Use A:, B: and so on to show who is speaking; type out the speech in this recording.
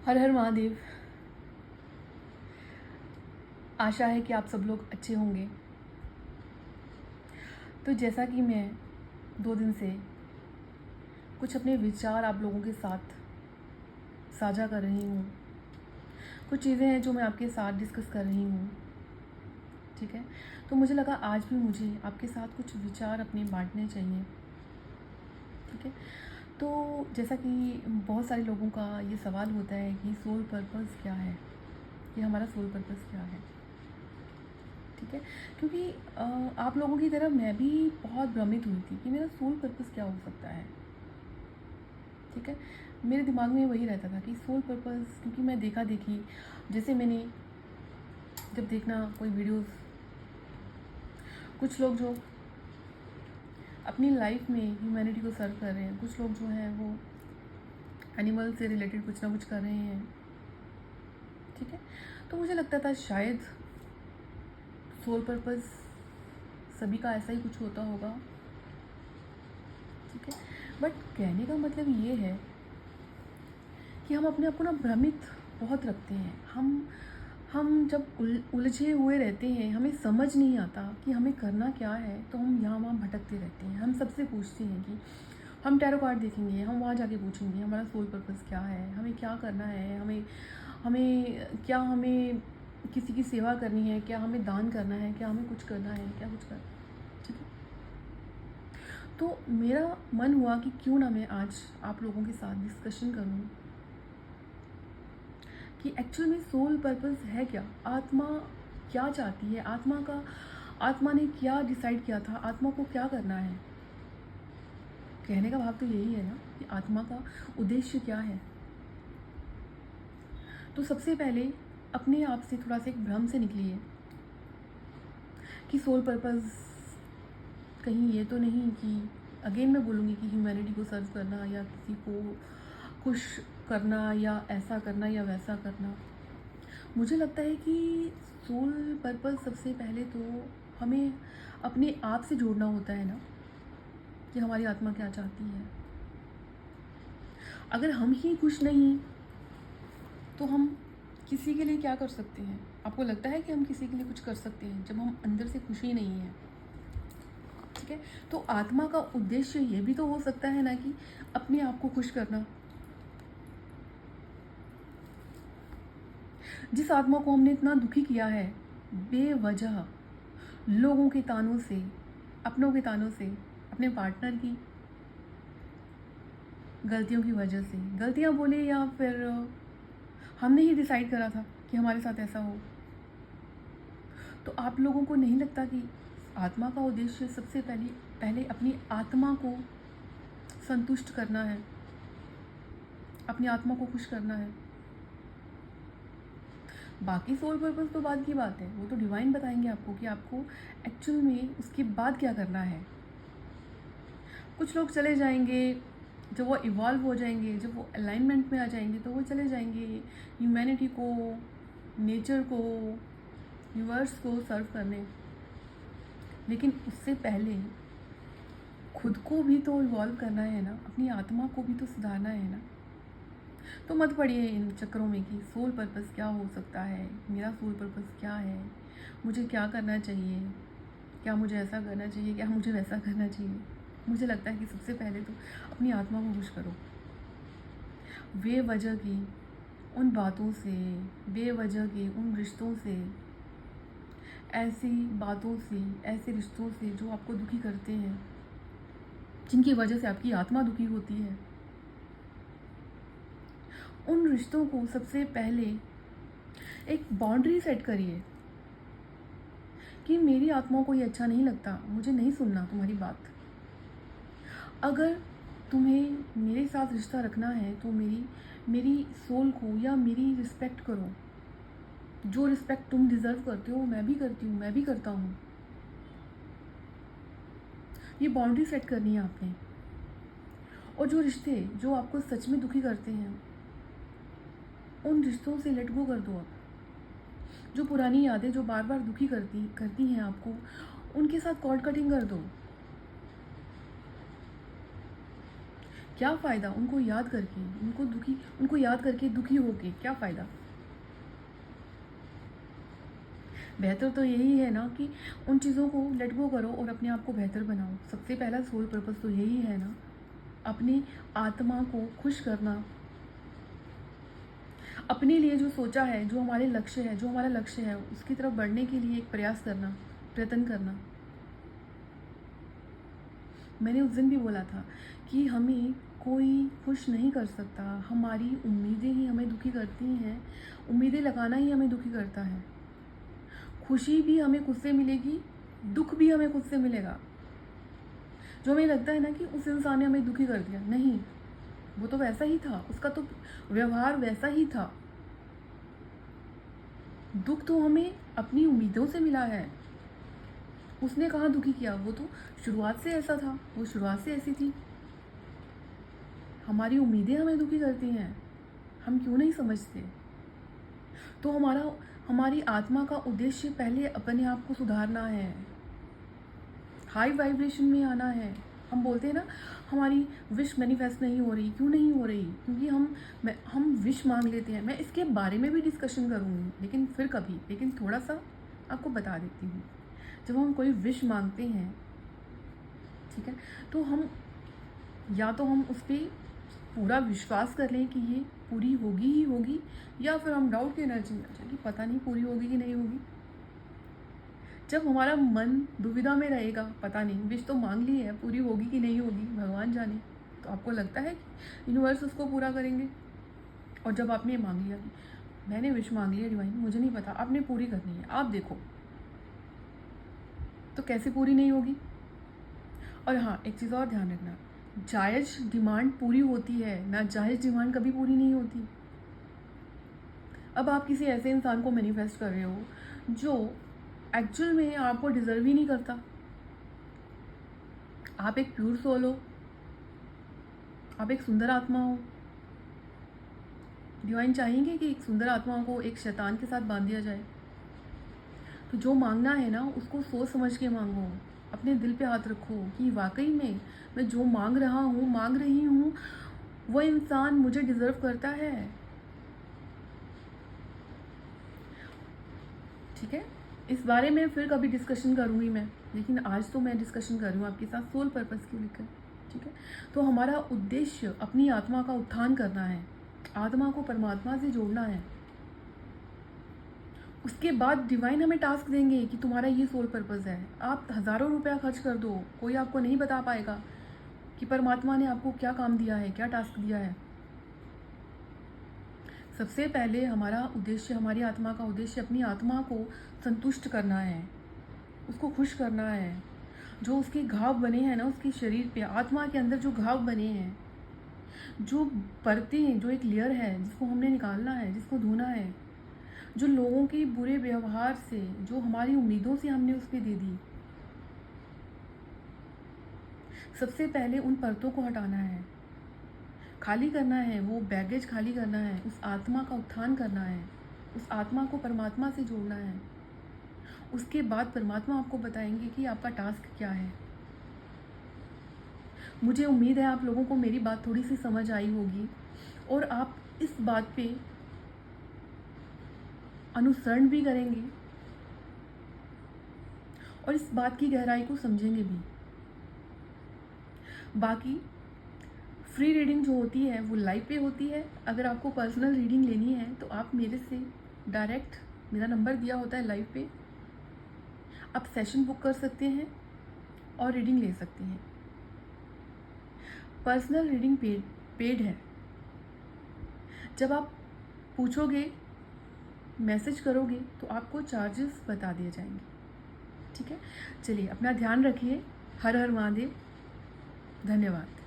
A: हर हर महादेव। आशा है कि आप सब लोग अच्छे होंगे। तो जैसा कि मैं 2 दिन से कुछ अपने विचार आप लोगों के साथ साझा कर रही हूँ, कुछ चीज़ें हैं जो मैं आपके साथ डिस्कस कर रही हूँ, ठीक है। तो मुझे लगा आज भी मुझे आपके साथ कुछ विचार अपने बांटने चाहिए, ठीक है। तो जैसा कि बहुत सारे लोगों का ये सवाल होता है कि सोल पर्पस क्या है, कि हमारा सोल पर्पस क्या है, ठीक है। क्योंकि आप लोगों की तरह मैं भी बहुत भ्रमित हुई थी कि मेरा सोल पर्पस क्या हो सकता है, ठीक है। मेरे दिमाग में वही रहता था कि सोल पर्पस, क्योंकि मैं देखा देखी, जैसे मैंने जब देखना कोई वीडियोस, कुछ लोग जो अपनी लाइफ में ह्यूमैनिटी को सर्व कर रहे हैं, कुछ लोग जो हैं वो एनिमल से रिलेटेड कुछ ना कुछ कर रहे हैं, ठीक है। तो मुझे लगता था शायद सोल पर्पस सभी का ऐसा ही कुछ होता होगा, ठीक है। बट कहने का मतलब ये है कि हम अपने आप को ना भ्रमित बहुत रखते हैं। हम जब उलझे हुए रहते हैं, हमें समझ नहीं आता कि हमें करना क्या है, तो हम यहाँ वहाँ भटकते रहते हैं। हम सबसे पूछते हैं कि हम टैरो कार्ड देखेंगे, हम वहाँ जाके पूछेंगे हमारा सोल पर्पस क्या है, हमें क्या करना है, हमें हमें किसी की सेवा करनी है, क्या हमें दान करना है, क्या हमें कुछ करना है, क्या कुछ करना है, ठीक है। तो मेरा मन हुआ कि क्यों ना मैं आज आप लोगों के साथ डिस्कशन करूं कि एक्चुअल में सोल पर्पस है क्या, आत्मा क्या चाहती है, आत्मा ने क्या डिसाइड किया था, आत्मा को क्या करना है। कहने का भाव तो यही है ना कि आत्मा का उद्देश्य क्या है। तो सबसे पहले अपने आप से थोड़ा सा एक भ्रम से निकलिए कि सोल पर्पस कहीं ये तो नहीं कि, अगेन मैं बोलूँगी कि ह्यूमैनिटी को सर्व करना या किसी को खुश करना या ऐसा करना या वैसा करना। मुझे लगता है कि सोल पर्पस सबसे पहले तो हमें अपने आप से जोड़ना होता है ना, कि हमारी आत्मा क्या चाहती है। अगर हम ही खुश नहीं तो हम किसी के लिए क्या कर सकते हैं। आपको लगता है कि हम किसी के लिए कुछ कर सकते हैं जब हम अंदर से खुश ही नहीं हैं, ठीक है। तो आत्मा का उद्देश्य ये भी तो हो सकता है ना कि अपने आप को खुश करना। जिस आत्मा को हमने इतना दुखी किया है बेवजह, लोगों के तानों से, अपनों के तानों से, अपने पार्टनर की गलतियों की वजह से, गलतियां बोले या फिर हमने ही डिसाइड करा था कि हमारे साथ ऐसा हो, तो आप लोगों को नहीं लगता कि आत्मा का उद्देश्य सबसे पहले पहले अपनी आत्मा को संतुष्ट करना है, अपनी आत्मा को खुश करना है। बाकी सोल पर्पस तो बाद की बात है, वो तो डिवाइन बताएंगे आपको कि आपको एक्चुअल में उसके बाद क्या करना है। कुछ लोग चले जाएंगे, जब वो इवॉल्व हो जाएंगे, जब वो अलाइनमेंट में आ जाएंगे, तो वो चले जाएंगे ह्यूमैनिटी को, नेचर को, यूनिवर्स को सर्व करने। लेकिन उससे पहले खुद को भी तो इवॉल्व करना है ना, अपनी आत्मा को भी तो सुधारना है ना। तो मत पड़िए इन चक्करों में कि सोल पर्पस क्या हो सकता है, मेरा सोल पर्पस क्या है, मुझे क्या करना चाहिए, क्या मुझे ऐसा करना चाहिए, क्या मुझे वैसा करना चाहिए। मुझे लगता है कि सबसे पहले तो अपनी आत्मा को खुश करो। बेवजह की उन बातों से, बेवजह के उन रिश्तों से, ऐसी बातों से, ऐसे रिश्तों से जो आपको दुखी करते हैं, जिनकी वजह से आपकी आत्मा दुखी होती है, उन रिश्तों को सबसे पहले एक बाउंड्री सेट करिए कि मेरी आत्मा को ये अच्छा नहीं लगता, मुझे नहीं सुनना तुम्हारी बात। अगर तुम्हें मेरे साथ रिश्ता रखना है तो मेरी सोल को या मेरी रिस्पेक्ट करो। जो रिस्पेक्ट तुम डिज़र्व करते हो मैं भी करती हूँ, मैं भी करता हूँ। ये बाउंड्री सेट करनी है आपने। और जो रिश्ते जो आपको सच में दुखी करते हैं, उन रिश्तों से लेट गो कर दो आप। जो पुरानी यादें जो बार बार दुखी करती हैं आपको, उनके साथ कॉर्ड कटिंग कर दो। क्या फ़ायदा उनको याद करके, उनको याद करके दुखी होके क्या फ़ायदा? बेहतर तो यही है ना कि उन चीज़ों को लेट गो करो और अपने आप को बेहतर बनाओ। सबसे पहला सोल पर्पस तो यही है ना, अपनी आत्मा को खुश करना। अपने लिए जो सोचा है, जो हमारा लक्ष्य है उसकी तरफ बढ़ने के लिए एक प्रयास करना, प्रयत्न करना। मैंने उस दिन भी बोला था कि हमें कोई खुश नहीं कर सकता, हमारी उम्मीदें ही हमें दुखी करती हैं, उम्मीदें लगाना ही हमें दुखी करता है। खुशी भी हमें खुद से मिलेगी, दुख भी हमें खुद से मिलेगा। जो हमें लगता है ना कि उस इंसान ने हमें दुखी कर दिया, नहीं, वो तो वैसा ही था, उसका तो व्यवहार वैसा ही था। दुख तो हमें अपनी उम्मीदों से मिला है। उसने कहाँ दुखी किया, वो तो शुरुआत से ऐसा था, वो शुरुआत से ऐसी थी। हमारी उम्मीदें हमें दुखी करती हैं, हम क्यों नहीं समझते? तो हमारी आत्मा का उद्देश्य पहले अपने आप को सुधारना है, हाई वाइब्रेशन में आना है। हम बोलते हैं ना, हमारी विश मैनिफेस्ट नहीं हो रही, क्यों नहीं हो रही? क्योंकि हम विश मांग लेते हैं। मैं इसके बारे में भी डिस्कशन करूँगी, लेकिन फिर कभी, लेकिन थोड़ा सा आपको बता देती हूँ। जब हम कोई विश मांगते हैं, ठीक है, तो हम या तो हम उस पर पूरा विश्वास कर लें कि ये पूरी होगी ही होगी, या फिर हम डाउट की एनर्जी में आ जाए कि पता नहीं पूरी होगी कि नहीं होगी। जब हमारा मन दुविधा में रहेगा, पता नहीं विश तो मांग ली है, पूरी होगी कि नहीं होगी भगवान जाने, तो आपको लगता है कि यूनिवर्स उसको पूरा करेंगे। और जब आपने ये मांग लिया कि मैंने विश मांग लिया डिवाइन, मुझे नहीं पता, आपने पूरी करनी है, आप देखो, तो कैसे पूरी नहीं होगी? और हाँ, एक चीज़ और ध्यान रखना, जायज़ डिमांड पूरी होती है, ना जायज़ डिमांड कभी पूरी नहीं होती। अब आप किसी ऐसे इंसान को मैनिफेस्ट कर रहे हो जो एक्चुअल में आपको डिज़र्व ही नहीं करता। आप एक प्योर सोल हो, आप एक सुंदर आत्मा हो। डिवाइन चाहेंगे कि एक सुंदर आत्मा को एक शैतान के साथ बांध दिया जाए? तो जो मांगना है ना, उसको सोच समझ के मांगो, अपने दिल पे हाथ रखो कि वाकई में मैं जो मांग रही हूँ वो इंसान मुझे डिज़र्व करता है। ठीक है, इस बारे में फिर कभी डिस्कशन करूँगी मैं, लेकिन आज तो मैं डिस्कशन कर रही हूँ आपके साथ सोल पर्पस को लेकर। ठीक है, तो हमारा उद्देश्य अपनी आत्मा का उत्थान करना है, आत्मा को परमात्मा से जोड़ना है। उसके बाद डिवाइन हमें टास्क देंगे कि तुम्हारा ये सोल पर्पस है। आप हज़ारों रुपया खर्च कर दो, कोई आपको नहीं बता पाएगा कि परमात्मा ने आपको क्या काम दिया है, क्या टास्क दिया है। सबसे पहले हमारा उद्देश्य, हमारी आत्मा का उद्देश्य अपनी आत्मा को संतुष्ट करना है, उसको खुश करना है। जो उसके घाव बने हैं ना उसके शरीर पे, आत्मा के अंदर जो घाव बने हैं, जो परतें, जो एक लेयर है जिसको हमने निकालना है, जिसको धोना है, जो लोगों के बुरे व्यवहार से, जो हमारी उम्मीदों से हमने उस पर दे दी, सबसे पहले उन परतों को हटाना है, खाली करना है, वो बैगेज खाली करना है, उस आत्मा का उत्थान करना है, उस आत्मा को परमात्मा से जोड़ना है। उसके बाद परमात्मा आपको बताएंगे कि आपका टास्क क्या है। मुझे उम्मीद है आप लोगों को मेरी बात थोड़ी सी समझ आई होगी और आप इस बात पे अनुसरण भी करेंगे और इस बात की गहराई को समझेंगे भी। बाकी फ्री रीडिंग जो होती है वो लाइव पे होती है। अगर आपको पर्सनल रीडिंग लेनी है तो आप मेरे से डायरेक्ट, मेरा नंबर दिया होता है लाइव पे, आप सेशन बुक कर सकते हैं और रीडिंग ले सकते हैं। पर्सनल रीडिंग पेड है। जब आप पूछोगे, मैसेज करोगे तो आपको चार्जेस बता दिए जाएंगे। ठीक है, चलिए अपना ध्यान रखिए। हर हर महादेव। धन्यवाद।